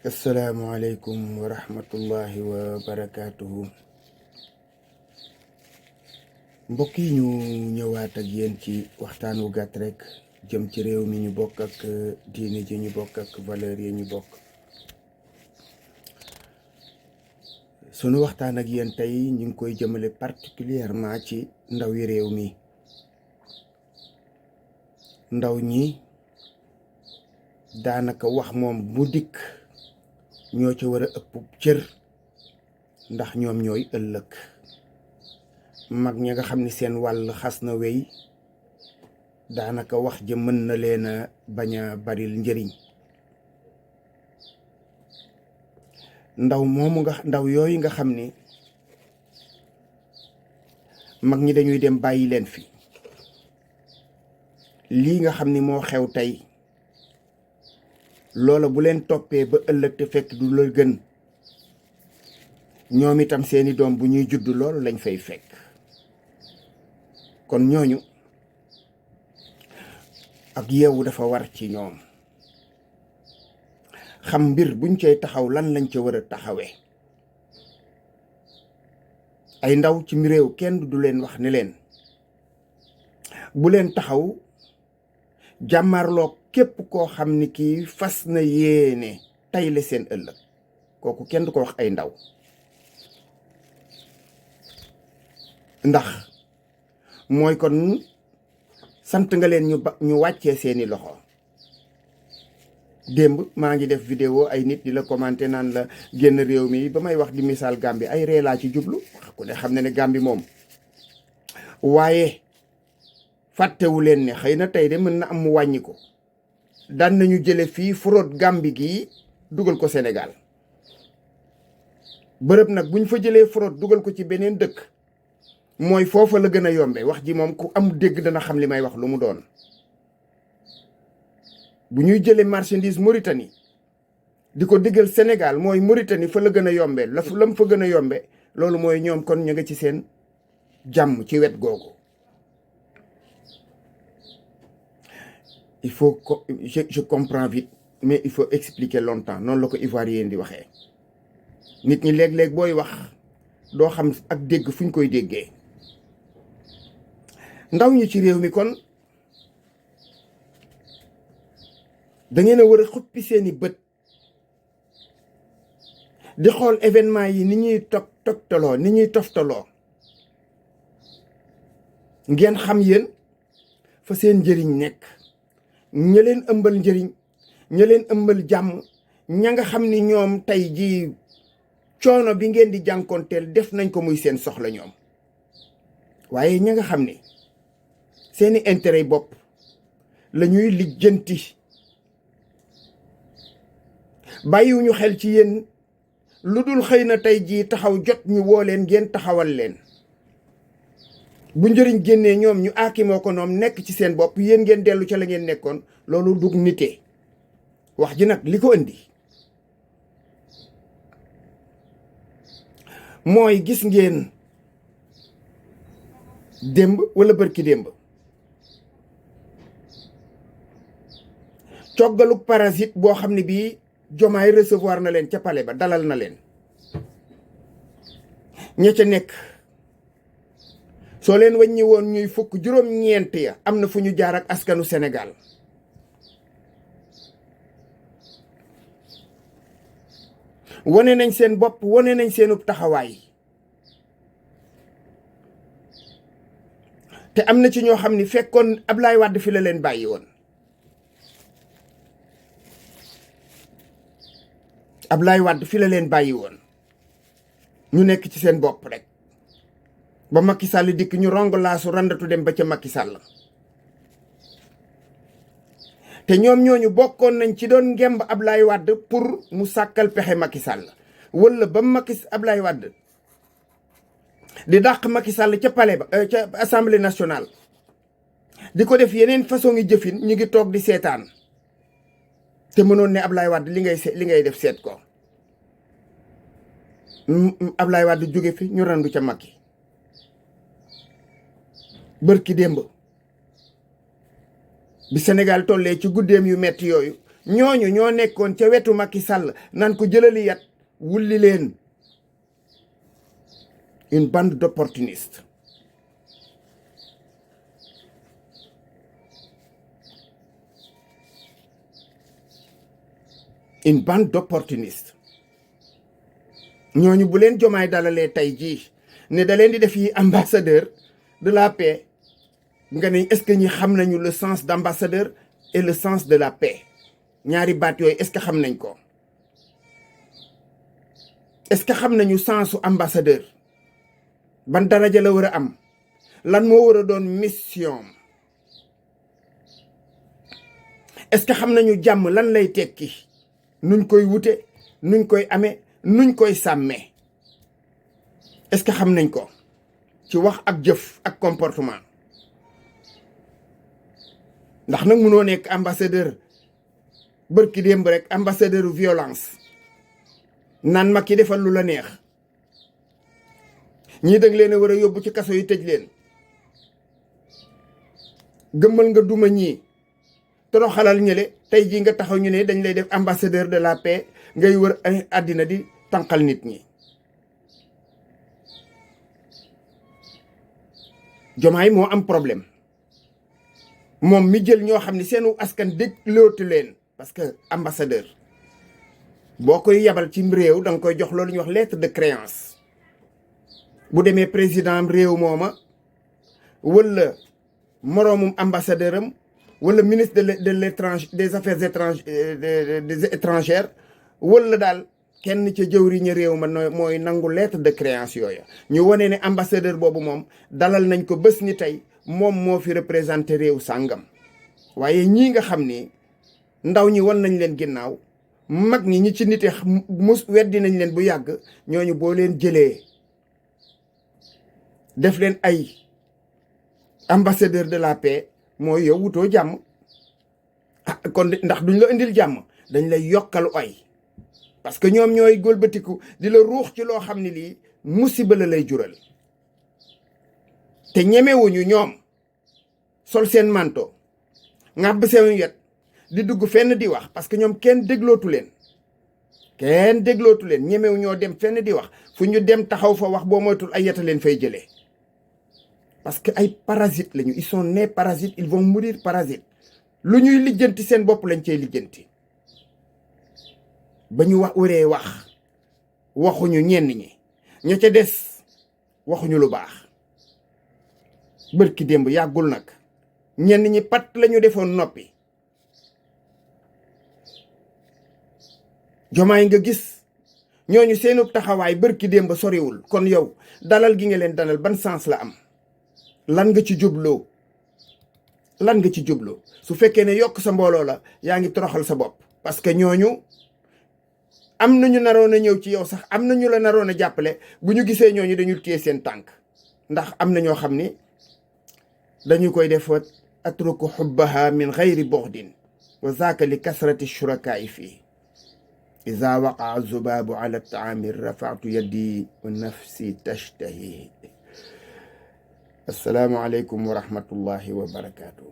asalaamaaleykum wa rahmatullahi wa barakaatuhu. Mbokk yi ñu ñëwaat ak yéen ci waxtaan wu gàtt rek jëm ci réew mi ñu bokk ak diine ji ñu bokk ak valeur yi ñu bokk. sunu waxtaan ak yéen tey ñu ngi koy jëmale particulièrement ci ndaw yi réew mi. ndaw ñi daanaka wax moom bu dikk ñoo ci war a ëpp cër ndax ñoom ñooy ëllëg. mag ña nga xam ni seen wàll xas na wéy daanaka wax ja mën na leen a bañ a baril njëriñ. ndaw yooyu nga xam ni mag ñi dañuy dem bàyyi leen fi. lii nga xam ni moo xew tey loola bu leen toppee ba ëllëg te fekk du la gën, ñoom itam seeni doom bu ñuy judd loolu lañ fay fekk. kon ñooñu ak yeewu dafa war ci ñoom, xam mbir buñ cay taxaw lan lañ ca war a taxawee. ay ndaw ci réew kenn du leen wax ne leen bu leen taxaw jàmmarloo képp koo xam ni kii fas na yéene tey la seen ëllëg. kooku kenn du ko wax ay ndaw, ndax mooy kon sant nga leen ñu wàccee seeni loxo. démb maa ngi def vidéo ay nit di la commenter naan la génn réew mi, ba may wax di misaal Gambie ay ree laa ci jublu. ku ne xam ne Gambie moom, waaye fàttewu leen ne xëy na tey de mën na am mu wàññi ko. daan nañu jële fii fraude Gambie gii dugal ko Sénégal. bërëb nag buñ fa jëlee fraude dugal ko ci beneen dëkk, mooy foofa la gën a yombe. wax ji moom ku am dégg dana xam li may wax lu mu doon. bu ñuy jëlee marchandise Mauritanie di ko diggal Sénégal, mooy Mauritanie fa la gën a yombe. lam fa gën a yombe loolu mooy ñoom kon ñu nga ci seen jàmm ci wet googu. il faut que je comprends vite, mais il faut expliquer longtemps. noonu la ko ivoirien di waxee. nit ñi léeg-léeg booy wax doo xam ak dégg fu ñu koy déggee. ndaw ñi ci réew mi kon da ngeen a war a xuppi seeni bët di xool événement yi ni ñuy toftaloo ngeen xam yéen fa seen njëriñ nekk. ña leen ëmbal njëriñ, ña leen ëmbal jàmm, ña nga xam ni ñoom tey jii coono bi ngeen di jànkoonteel def nañ ko muy seen soxla ñoom. waaye ña nga xam ni seeni intérêt bopp la ñuy lijjanti, bàyyiwuñu xel ci yéen lu dul xëy na tey jii taxaw jot ñu woo leen ngeen taxawal leen. bu njëriñ génnee ñoom ñu aakimoo ko noom nekk ci seen bopp, yéen ngeen dellu ca la ngeen nekkoon. loolu dug nite. wax ji nag li ko indi mooy gis ngeen démb wala bërki démb coggaluk parasite boo xam ne bii Jomaay recevoir na leen ca palais ba, dalal na leen. ña ca nekk soo leen wàññi woon ñuy fukk, juróom-ñeent ya am na fu ñu jaar ak askanu Sénégal. wane nañ seen bopp, wane nañ seenub taxawaay. te am na ci ñoo xam ni fekkoon Ablaye Wade fi la leen bàyyi woon. Ablaye Wade fi la leen bàyyi woon ñu nekk ci seen bopp rek ba Macky Sall dikk ñu rongalaasu randatu dem ba ca Macky Sall. te ñoom ñooñu bokkoon nañ ci doon ngemb Ablaye Wade pour mu sàkkal pexe Macky Sall. wala ba Ablaye Wade di dàq Macky Sall ca palais ba ca assemblée nationale di ko def yeneen façon ngi jëfin, ñu ngi toog di seetaan. te mënoon ne Ablaye Wade li ngay def seet ko. Ablaye Wade jóge fi ñu randu ca Macky. bërki démb bi Sénégal tollee ci guddeem yu metti yooyu ñooñu ñoo nekkoon ca wetu Macky Sall naan ko jëlali yat wulli leen. Une bande d'opportunistes. Une bande d'opportunistes. ñooñu bu leen Diomaye dalalee tey jii ne da leen di def yi ambassadeur de la paix nga ne est-ce que ñi xam nañu le sens d'ambassadeur et le sens de la paix ñaari baat yooyu est-ce que xam nañ ko est-ce que xam nañu sensu ambassadeur ban daraja la war a am lan moo war a doon mission est-ce que xam nañu jàmm lan lay tekki nuñ koy wute nuñ koy amee nuñ koy sàmmee est-ce que xam nañ ko ci wax ak jëf ak comportement ndax nag mënoo nekk ambassadeur bërki démb rek ambassadeur violence naan mag ki defal lu la neex ñii dag leen a war a yóbbu ci kaso yi tëj leen gëmmal nga duma ñii toroxalal ñële tey jii nga taxaw ñu ne dañ lay def ambassadeur de la paix ngay wër ay àddina di tànqal nit ñi. Diomaye moo am problème moom mi jël ñoo xam ne seenu askan déglootu leen parce que ambassadeur boo koy yabal ci réew da nga koy jox loolu ñuy wax lettre de créance bu demee président réew mooma wala moroomum ambassadeur am wala ministre de l'étranger des affaires étrangères wala daal kenn ca jëwriñu réew ma mooy nangu lettre de créance yooya ñu wane ne ambassadeur boobu moom dalal nañ ko bés ni tey moom moo fi représenté réew sàngam waaye ñii nga xam ni ndaw ñi wan nañ leen ginnaaw mag ñi ci nite mus weddi nañ leen bu yàgg ñooñu boo leen jëlee def leen ay ambassadeur de la paix mooy yow wutoo jàmm kon ndax duñ la indil jàmm dañ lay yokkal ay parce que ñoom ñooy gólbatiku di la ruux ci loo xam ne lii musiba la lay jural te ñemewuñu ñoom sol seen manto ngàbb seen yet di dugg fenn di wax parce que ñoom kenn déglootu leen ñemewu ñoo dem fenn di wax fu ñu dem taxaw fa wax boo moytul ay yeta leen fay jëlee parce que ay parasites lañu ils sont nés parasites ils vont mourir parasites lu ñuy lijjanti seen bopp lañ cey lijjanti ba ñu waree wax waxuñu ñenn ñi ña ca des waxuñu lu baax bërki démb yàggul nag ñenn ñi pat lañu defoon noppi Diomaye nga gis ñooñu seenu taxawaay bërki démb soriwul kon yow dalal gi nga leen dalal ban sens la am lan nga ci jubloo su fekkee ne yokk sa mbooloo la yaa ngi toroxal sa bopp parce que ñooñu am nañu naroon a ñëw ci yow sax am nañu la naroon a jàppale bu ñu gisee ñooñu dañu téye seen tànk ndax am na ñoo xam ni dañu koy def atruku xubbaha min xayri buxdin wa zaaka li kasrati shurakaai fii iza waqaa zubaabu ala taami rafatu yaddi wa nafsi tashtahi assalaamu aleykum wa rahmatullahi wa barakatuh